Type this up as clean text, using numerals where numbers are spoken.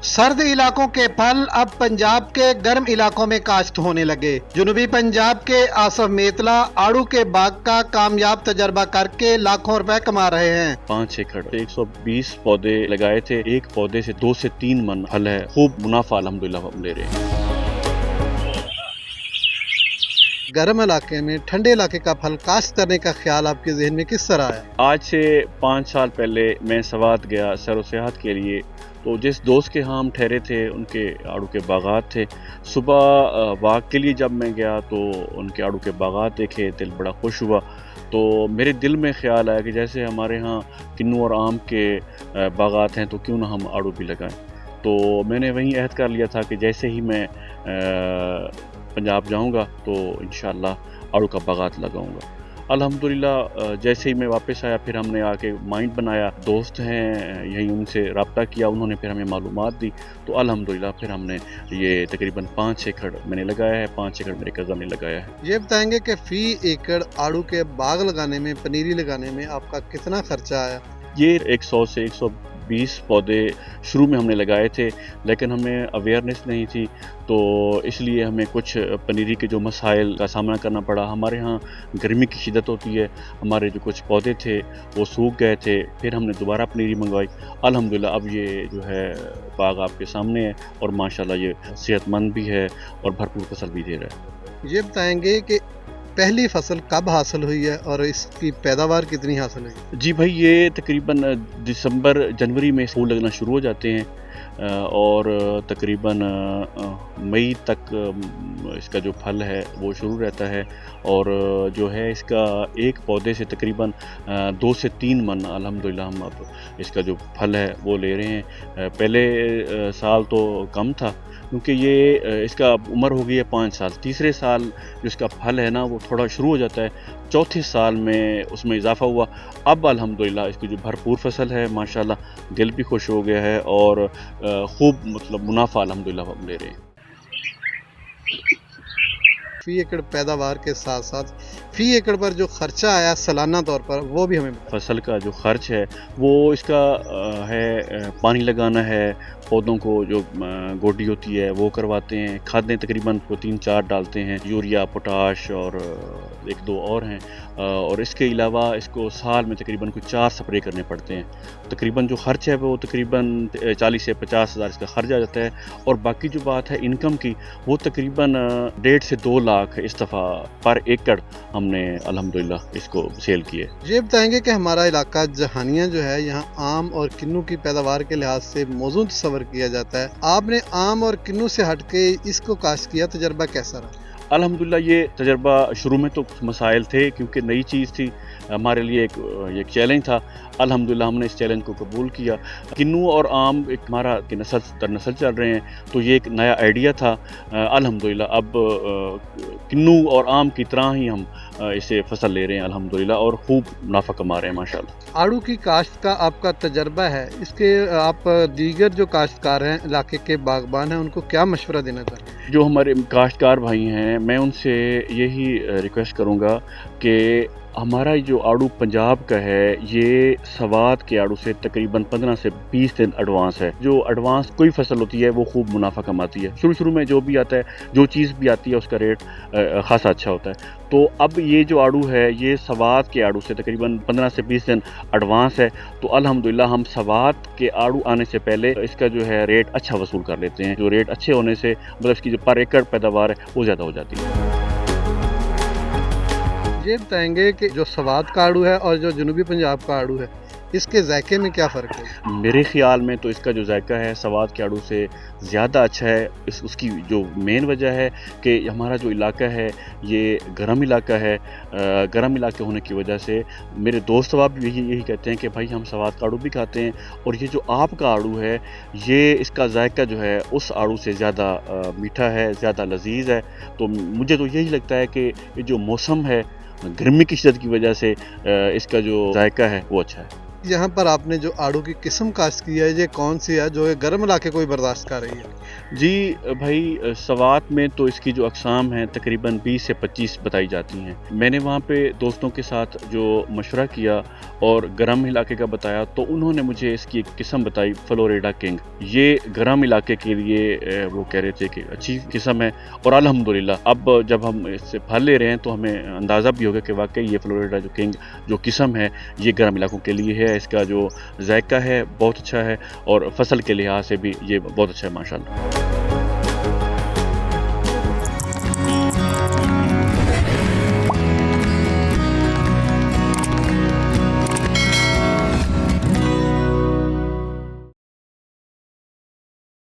सर्द इलाकों के फल अब पंजाब के गर्म इलाकों में काश्त होने लगे। जनूबी पंजाब के आसफ मेतला आड़ू के बाग का कामयाब तजर्बा करके लाखों रुपए कमा रहे हैं। 5 एकड़ 120 पौधे लगाए थे, एक पौधे से 2 से 3 मन फल है। खूब मुनाफा अल्हम्दुलिल्लाह हम ले रहे हैं। गर्म इलाके में ठंडे इलाके का फल काश्त करने का ख्याल आपके जहन में किस तरह आया? आज से 5 साल पहले मैं सवात गया सैर व सियाहत के लिए, तो जिस दोस्त के यहाँ हम ठहरे थे उनके आड़ू के बागात थे। सुबह वाक के लिए जब मैं गया तो उनके आड़ू के बागात देखे, दिल बड़ा खुश हुआ। तो मेरे दिल में ख्याल आया कि जैसे हमारे यहाँ किन्नू और आम के बागात हैं तो क्यों ना हम आड़ू भी लगाएं। तो मैंने वहीं अहद कर लिया था कि जैसे ही मैं पंजाब जाऊंगा तो इंशाअल्लाह आड़ू का बागात लगाऊंगा। अल्हम्दुलिल्लाह जैसे ही मैं वापस आया फिर हमने आके माइंड बनाया, दोस्त हैं यहीं उनसे रब्ता किया, उन्होंने फिर हमें मालूमात दी। तो अल्हम्दुलिल्लाह फिर हमने ये तकरीबन 5 एकड़ मैंने लगाया है, 5 एकड़ मेरे कज़न ने लगाया है। ये बताएंगे कि फी एकड़ आड़ू के बाग लगाने में, पनीरी लगाने में आपका कितना खर्चा आया? ये 100 से 120 पौधे शुरू में हमने लगाए थे, लेकिन हमें अवेयरनेस नहीं थी, तो इसलिए हमें कुछ पनीरी के जो मसाइल का सामना करना पड़ा। हमारे यहाँ गर्मी की शिद्दत होती है, हमारे जो कुछ पौधे थे वो सूख गए थे, फिर हमने दोबारा पनीरी मंगवाई। अल्हम्दुलिल्लाह अब ये जो है बाग आपके सामने है और माशाल्लाह ये सेहतमंद भी है और भरपूर फसल भी दे रहा है। ये बताएंगे कि पहली फसल कब हासिल हुई है और इसकी पैदावार कितनी हासिल हुई? जी भाई, ये तकरीबन दिसंबर जनवरी में फूल लगना शुरू हो जाते हैं और तकरीबन मई तक इसका जो फल है वो शुरू रहता है। और जो है इसका एक पौधे से तकरीबन 2 से 3 मन अल्हम्दुलिल्लाह हम अब इसका जो फल है वो ले रहे हैं। पहले साल तो कम था क्योंकि ये इसका उम्र हो गई है 5 साल। तीसरे साल जो इसका फल है ना वो थोड़ा शुरू हो जाता है, चौथे साल में उसमें इजाफा हुआ। अब अल्हम्दुलिल्लाह इसकी जो भरपूर फसल है माशाल्लाह दिल भी खुश हो गया है और खूब मतलब मुनाफा अल्हम्दुलिल्लाह हम ले रहे हैं। फी एकड़ पैदावार के साथ साथ फी एकड़ पर जो खर्चा आया सालाना तौर पर वो भी हमें बताएं। फसल का जो खर्च है वो इसका है पानी लगाना है, पौधों को जो गोडी होती है वो करवाते हैं, खादें तकरीबन 3-4 डालते हैं, यूरिया, पोटाश और 1-2 और हैं। और इसके अलावा इसको साल में तकरीबन कुछ 4 स्प्रे करने पड़ते हैं। तकरीबन जो खर्च है वो तकरीबन 40 से 50 हज़ार इसका खर्च आ जाता है। और बाकी जो बात है इनकम की वो तकरीबन 1.5 से 2 लाख इस दफ़ा पर एकड़ हमने अल्हम्दुलिल्लाह इसको सेल किए। ये बताएंगे कि हमारा इलाका जहानिया जो है यहाँ आम और किन्नू की पैदावार के लिहाज से मौजूद तस्वर किया जाता है। आपने आम और किन्नू से हटके इसको काश्त किया, तजर्बा कैसा रहा? अल्हम्दुलिल्लाह ये तजर्बा शुरू में तो मसाइल थे क्योंकि नई चीज़ थी, हमारे लिए एक चैलेंज था। अल्हम्दुलिल्लाह हमने इस चैलेंज को कबूल किया। किन्नू और आम एक हमारा की नस्ल दर नस्ल चल रहे हैं, तो ये एक नया आइडिया था। अल्हम्दुलिल्लाह अब किन्नू और आम की तरह ही हम इसे फसल ले रहे हैं अल्हम्दुलिल्लाह और खूब मुनाफा कमा रहे हैं माशाल्लाह। आड़ू की काश्त का आपका तजर्बा है, इसके आप दीगर जो काश्तकार हैं इलाके के बागबान हैं उनको क्या मशवरा देना चाहते हैं? जो हमारे काश्तकार भाई हैं मैं उनसे यही रिक्वेस्ट करूंगा कि हमारा जो आड़ू पंजाब का है ये सवात के आड़ू से तकरीबन 15 से 20 दिन एडवांस है। जो एडवांस कोई फसल होती है वो खूब मुनाफा कमाती है। शुरू में जो भी आता है, जो चीज़ भी आती है उसका रेट खासा अच्छा होता है। तो अब ये जो आड़ू है ये सवात के आड़ू से तकरीबन 15 से 20 दिन एडवांस है। तो अल्हम्दुलिल्लाह हम सवात के आड़ू आने से पहले इसका जो है रेट अच्छा वसूल कर लेते हैं। जो रेट अच्छे होने से मतलब इसकी जो पर एकड़ पैदावार है वो ज़्यादा हो जाती है। ये बताएंगे कि जो सवात का आड़ू है और जो जनूबी पंजाब का आड़ू है इसके जायके में क्या फ़र्क है? मेरे ख्याल में तो इसका जो जायका है सवात के आड़ू से ज़्यादा अच्छा है। उसकी जो मेन वजह है कि हमारा जो इलाका है ये गर्म इलाका है। गर्म इलाके होने की वजह से मेरे दोस्त वहाँ भी यही कहते हैं कि भाई हम सवात का आड़ू भी खाते हैं और ये जो आप का आड़ू है ये इसका जायका जो है उस आड़ू से ज़्यादा मीठा है, ज़्यादा लजीज है। तो मुझे तो यही लगता है कि ये जो मौसम है गर्मी की शिद्दत की वजह से इसका जो जायका है वो अच्छा है। यहाँ पर आपने जो आड़ू की किस्म काश्त की है ये कौन सी है जो ये गर्म इलाके को भी बर्दाश्त कर रही है? जी भाई, सवात में तो इसकी जो अक़साम हैं तकरीबन 20 से 25 बताई जाती हैं। मैंने वहाँ पे दोस्तों के साथ जो मशवरा किया और गर्म इलाके का बताया तो उन्होंने मुझे इसकी एक किस्म बताई, फ्लोरिडा किंग। ये गर्म इलाके के लिए वो कह रहे थे कि अच्छी किस्म है, और अल्हम्दुलिल्लाह अब जब हम इससे फल ले रहे हैं तो हमें अंदाज़ा भी होगा कि वाकई ये फ्लोरिडा जो किंग जो किस्म है ये गर्म इलाकों के लिए है। इसका जो जायका है बहुत अच्छा है और फसल के लिहाज से भी ये बहुत अच्छा है माशाल्लाह।